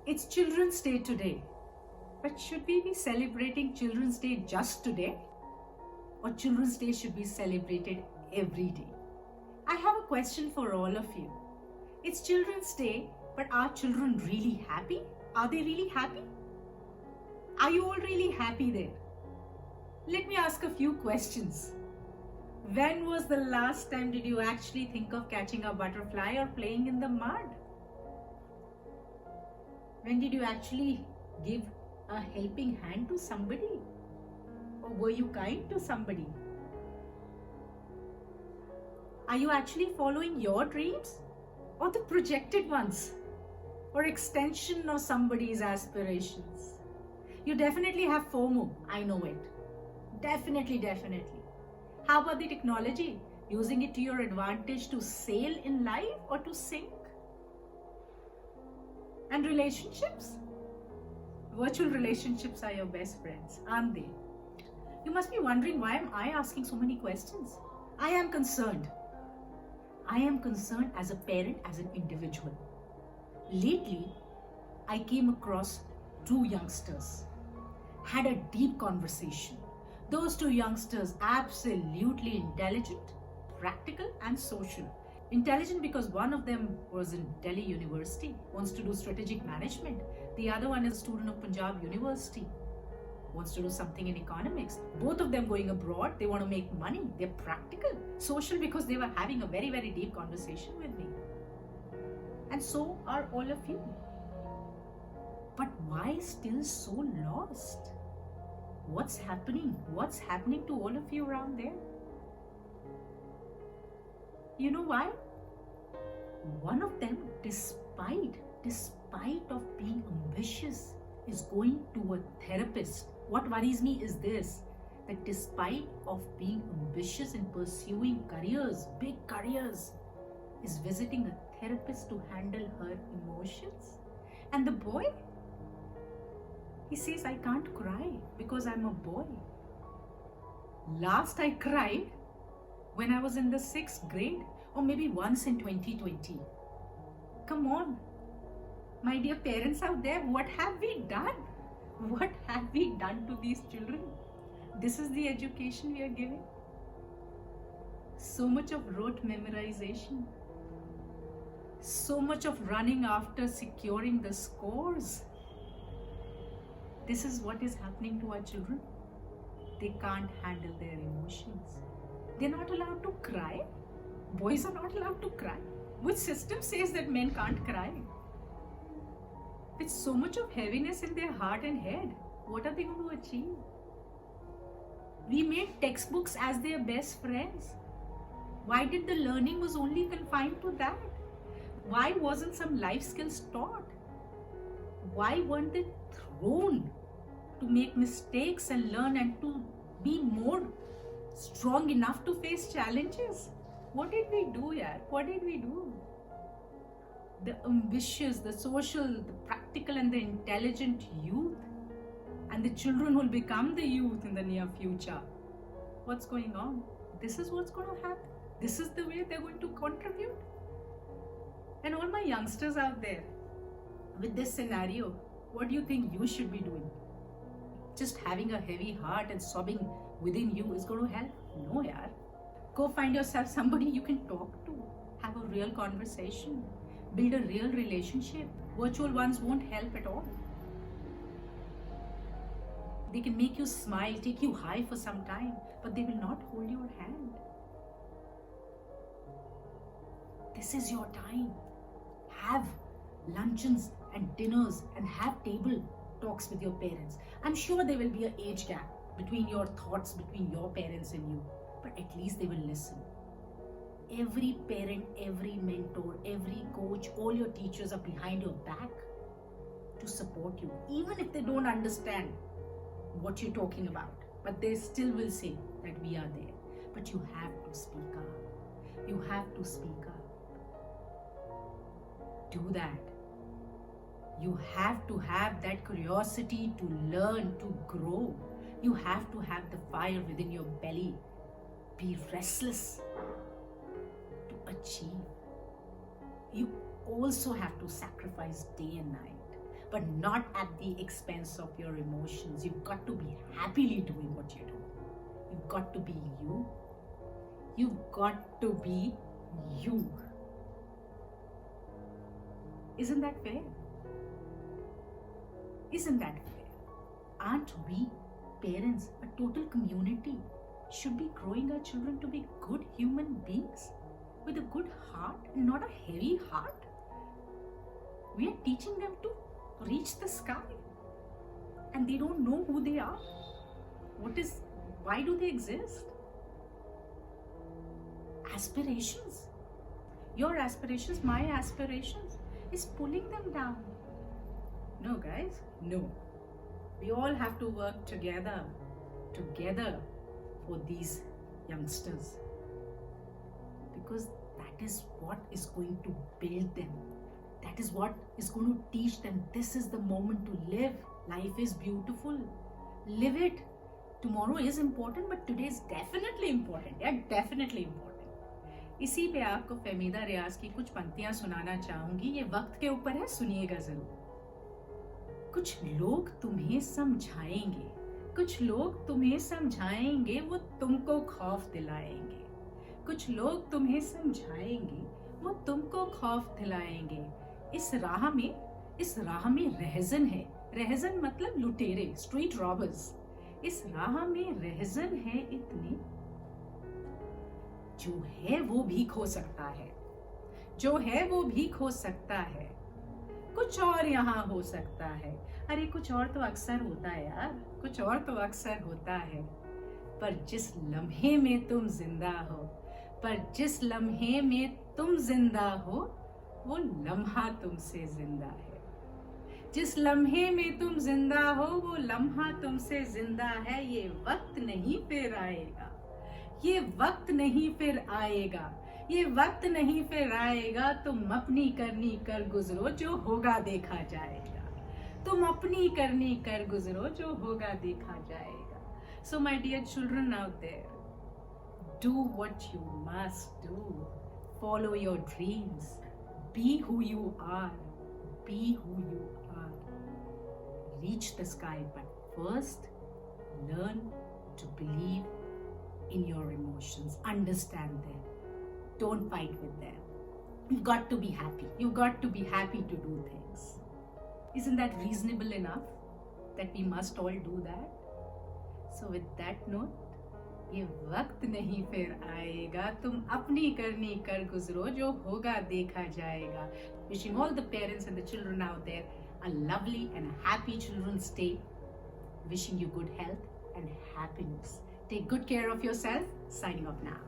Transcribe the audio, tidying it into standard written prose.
It's Children's Day today. But should we be celebrating Children's Day just today? Or Children's Day should be celebrated every day? I have a question for all of you. It's Children's Day, but are children really happy? Are they really happy? Are you all really happy there? Let me ask a few questions. When was the last time did you actually think of catching a butterfly or playing in the mud? When did you actually give a helping hand to somebody? Or were you kind to somebody? Are you actually following your dreams or the projected ones or extension of somebody's aspirations? You definitely have FOMO, I know it. Definitely. How about the technology? Using it to your advantage to sail in life or to sink? And relationships? Virtual relationships are your best friends, aren't they? You must be wondering, why am I asking so many questions? I am concerned. I am concerned as a parent, as an individual. Lately, I came across two youngsters, had a deep conversation. Those two youngsters, absolutely intelligent, practical and social. Intelligent because one of them was in Delhi University, wants to do strategic management. The other one is a student of Punjab University, wants to do something in economics. Both of them going abroad, they want to make money. They're practical. Social because they were having a very, very deep conversation with me. And so are all of you. But why still so lost? What's happening? What's happening to all of you around there? You know why? One of them, despite of being ambitious, is going to a therapist. What worries me is this, that despite of being ambitious in pursuing careers, big careers, is visiting a therapist to handle her emotions. And the boy, he says, I can't cry because I'm a boy. Last I cried when I was in the 6th grade, or maybe once in 2020. Come on, my dear parents out there, what have we done? What have we done to these children? This is the education we are giving. So much of rote memorization. So much of running after securing the scores. This is what is happening to our children. They can't handle their emotions. They're not allowed to cry. Boys are not allowed to cry. Which system says that men can't cry? With so much of heaviness in their heart and head, what are they going to achieve? We made textbooks as their best friends. Why did the learning was only confined to that? Why wasn't some life skills taught? Why weren't they thrown to make mistakes and learn and to be more strong enough to face challenges? What did we do, yaar? What did we do? The ambitious, the social, the practical and the intelligent youth, and the children will become the youth in the near future. What's going on? This is what's going to happen. This is the way they're going to contribute. And all my youngsters out there, with this scenario, what do you think you should be doing? Just having a heavy heart and sobbing within you is going to help? No, yaar. Go find yourself somebody you can talk to. Have a real conversation. Build a real relationship. Virtual ones won't help at all. They can make you smile, take you high for some time, but they will not hold your hand. This is your time. Have luncheons and dinners and have table talks with your parents. I'm sure there will be an age gap between your thoughts, between your parents and you, but at least they will listen. Every parent, every mentor, every coach, all your teachers are behind your back to support you, even if they don't understand what you're talking about, but they still will say that we are there. But you have to speak up. You have to speak up. Do that. You have to have that curiosity to learn, to grow. You have to have the fire within your belly. Be restless to achieve. You also have to sacrifice day and night. but not at the expense of your emotions. You've got to be happily doing what you do. You've got to be you. You've got to be you. Isn't that fair? Isn't that fair? Aren't we, parents, a total community, should be growing our children to be good human beings with a good heart and not a heavy heart? We are teaching them to reach the sky and they don't know who they are. Why do they exist? Aspirations. Your aspirations, my aspirations, is pulling them down. No, guys, no. We all have to work together for these youngsters, because that is what is going to build them. That is what is going to teach them this is the moment to live. Life is beautiful. Live it. Tomorrow is important, but today is definitely important. Yeah, definitely important. इसी पे आपको फहमीदा रियाज की कुछ पंक्तियां सुनाना चाहूंगी. ये वक्त के ऊपर है, सुनिएगा जरूर. कुछ लोग तुम्हें समझाएंगे, कुछ लोग तुम्हें समझाएंगे, वो तुमको खौफ दिलाएंगे. कुछ लोग तुम्हें समझाएंगे, वो तुमको खौफ दिलाएंगे. इस राह में रहजन है. रहजन मतलब लुटेरे, स्ट्रीट रॉबर्स. इस राह में रहजन है इतने, जो है वो भी खो सकता है. जो है वो भी खो सकता है. कुछ और यहाँ हो सकता है. अरे कुछ और तो अक्सर होता है यार, कुछ और तो अक्सर होता है. पर जिस लम्हे में तुम जिंदा हो, पर जिस लम्हे में तुम जिंदा हो, वो लम्हा तुमसे जिंदा है. जिस लम्हे में तुम जिंदा हो, वो लम्हा तुमसे जिंदा है. ये वक्त नहीं फिर आएगा, ये वक्त नहीं फिर आएगा, ये वक्त नहीं फिर आएगा. तुम अपनी करनी कर गुजरो, जो होगा देखा जाएगा. तुम अपनी करनी कर गुजरो, जो होगा देखा जाएगा. So my dear children out there, do what you must do. Follow your dreams. Be who you are. Be who you are. Reach the sky, but first learn to believe in your emotions. Understand them. Don't fight with them. You've got to be happy. You've got to be happy to do things. Isn't that reasonable enough that we must all do that? So with that note, ये वक्त नहीं फिर आएगा. तुम अपनी करनी कर गुजरो, जो होगा देखा जाएगा. Wishing all the parents and the children out there a lovely and happy Children's Day. Wishing you good health and happiness. Take good care of yourself. Signing off now.